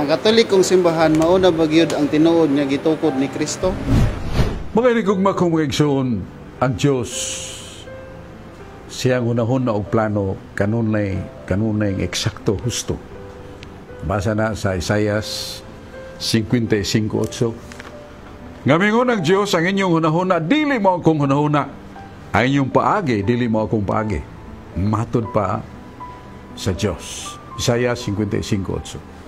Ang Katolikong simbahan mauna bagyod ang tinuod nga gitukod ni Kristo. Mga inigugma kong igsoon, ang Diyos siyang hunahuna og plano kanunay eksakto husto. Basa na sa Isaias 55:8. Ngamingon ang Diyos ang inyong hunahuna, dili mo akong hunahuna. Ang inyong paagi, dili mo akong paagi. Matod pa sa Diyos. Isaias 55:8.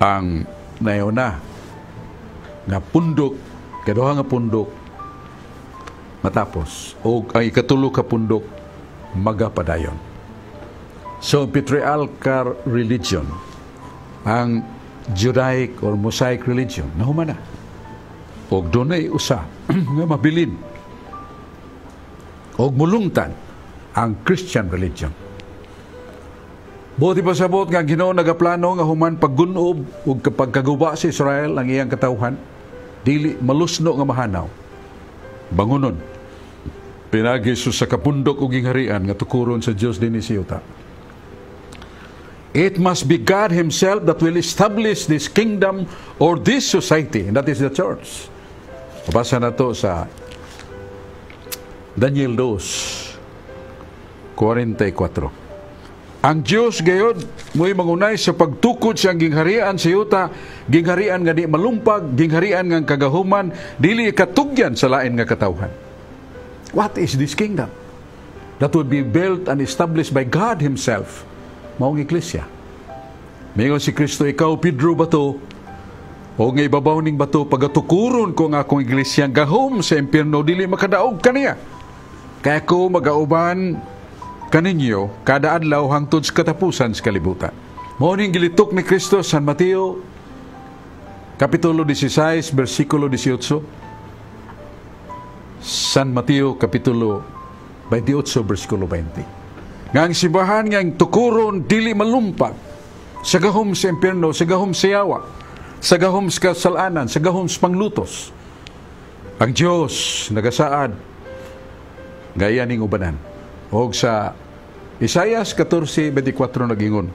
Ang nayona nga pundok, kaduha nga pundok matapos o ang ikatulo ka pundok magapadayon. So patriarchal religion, ang Judaic or Mosaic religion nahumana og dunay usa nga mabilin og mulungtan ang Christian religion. Buti pa sabot nga Ginoo nagaplano nga human paggunob ug pagkaguba sa Israel ang iyang katawhan, dili malusno nga mahanaw. Bangunon pinagi sa kapundok ug gingharian nga tukuron sa Dios dinhi sa yuta. It must be God Himself that will establish this kingdom or this society, and that is the church. Mabasa na to sa Daniel 2:44. Ang Diyos gayod mo'y mangunay sa pagtukod siyang gingharian sa yuta, gingharian nga di malumpag, gingharian nga kagahuman, dili katugyan sa lain nga katawhan. What is this kingdom that would be built and established by God Himself? Maong iglesia. Mayon si Kristo, ikaw Pedro bato, o nga ibabaw ning bato, pagatukuron ko nga akong iglesia gahom sa impierno, dili makadaog kaniya. Kaya ko magauban kaninyo kada adlaw hangtod sa katapusan sa kalibutan. Mao ning gilitok ni Kristo San Mateo kapitulo 16 bersikulo 18. San Mateo kapitulo 28 bersikulo 20. Nga ang simbahan nga tukuron dili malumpag sa gahom sa impierno, sa gahom sa yawa, sa gahom sa kasalanan, sa gahom sa panglutos. Ang Dios nagasaad gaya ning ubanan. Og sa Isaias 14:24 nagingon,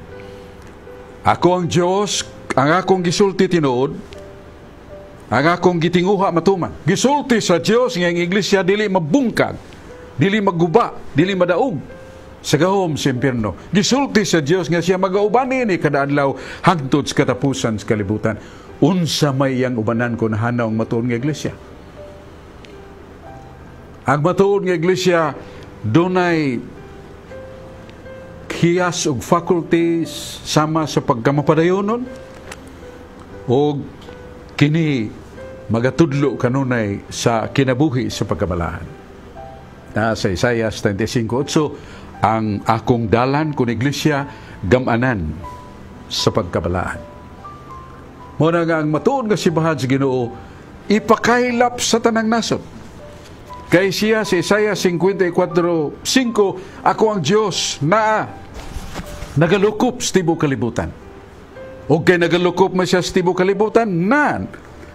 ako ang Dios, ang akong gisulti tinuod, ang akong gitinguha matuman. Gisulti sa Dios nga ang iglesia dili mabungkag, dili magguba, dili madaog sa gahom sa impierno. Gisulti sa Dios nga siya magauban ni kada adlaw hangtod sa katapusan sa kalibutan. Unsa may yang ubanan ko nahanaw ang matuod nga iglesia? Ang matuod nga iglesia dunay hiyas og faculties sama sa pagkamapadayonon o kini magatudlo kanunay sa kinabuhi sa pagkabalahan. Na sa Isaias 35:8, ang akong dalan kun iglesia gamanan sa pagkabalaan. Muna nga ang matuod nga simbahan sa Ginoo ipakailap sa tanang nasod. Kay siya sa Isaiah 54:5, ako ang Diyos na nagalukop sa tibuok kalibutan. O kay nagalukop man siya sa tibuok kalibutan, nan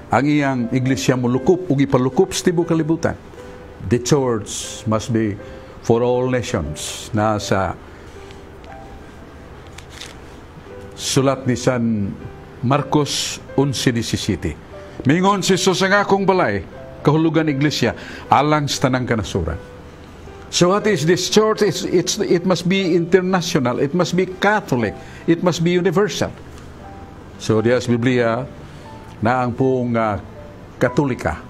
ang iyang iglesia mo lukop o ipalukop sa tibuok kalibutan. The church must be for all nations. Nasa sulat ni San Marcos 11:17. Mingon si Jesus ang akong balay, kahulugan iglesia, alang sa tanang kanasuran. So what is this church? It must be international. It must be Catholic. It must be universal. So dias Biblia na ang pong Katolika.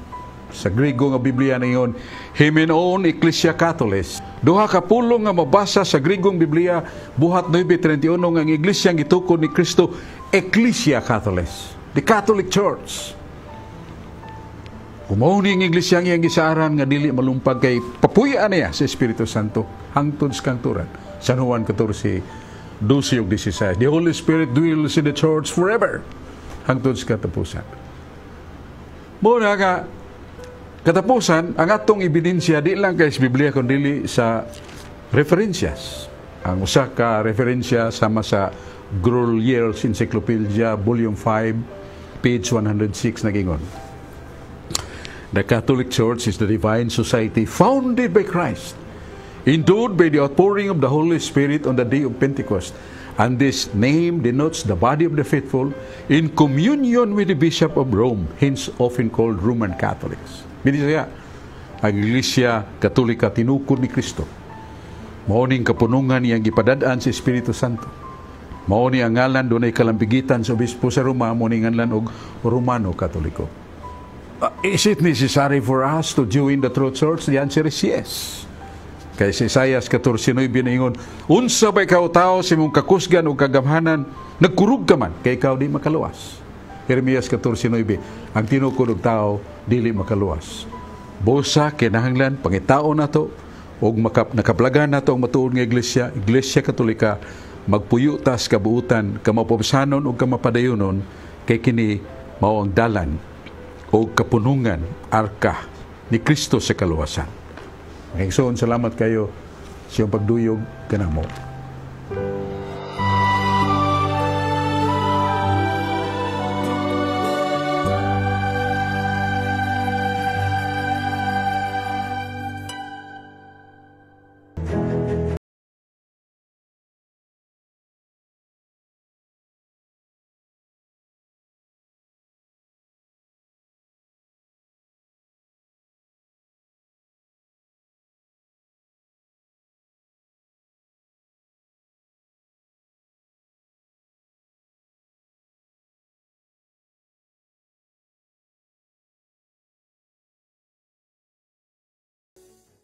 Sa Griego nga Biblia na yun, Hymenon Ecclesia Catholis. Duha ka pulong nga mabasa sa Griegong Biblia, buhat 9:31 ang iglesia ang gitukod ni Kristo, Ecclesia Catholis. The Catholic Church. Umawni ang iglesia ang iyang gisaaran nga dili malumpag kay papuyaan niya sa Espiritu Santo hangtod sa kangturan. San Juan 14:12-16. The Holy Spirit dwells in the church forever hangtod sa katapusan. Muna nga katapusan, ang atong ebidensya di lang kay sa Biblia kundi sa referensyas. Ang usa ka referensya sama sa Grolier's Encyclopedia Volume 5 page 106 nagingon, the Catholic Church is the divine society founded by Christ, endued by the outpouring of the Holy Spirit on the day of Pentecost, And this name denotes the body of the faithful in communion with the Bishop of Rome, hence often called Roman Catholics. Binisaya, ang Iglesia Katolika tinukod ni Kristo. Mao ning kapunungan iyang gipadad-an sa Espiritu Santo. Mao ni ang ngalan dunay kalambigitan sa obispo sa Roma, mao ni ngalan og Romano Katoliko. Is it necessary for us to join the true church? The answer is yes. Kay si Isaias 14:9 binaingon, unsa ba ikaw tao sa imong kakusgan o kagamhanan, nagkurog ka man, kay ikaw di makaluwas. Jeremias 14:9, ang tinukod og tao, dili makaluwas. Bosa, kinahanglan, pangitao na to, o nakaplagan na to ang matuod nga Iglesia Katolika, magpuyo tas kabuutan, kamapabasanon o kamapadayonon, kay kini mao ang dalan o kapunungan, arka ni Kristo sa kaluwasan. Ngayon, salamat kayo sa iyong pagduyog kanamo.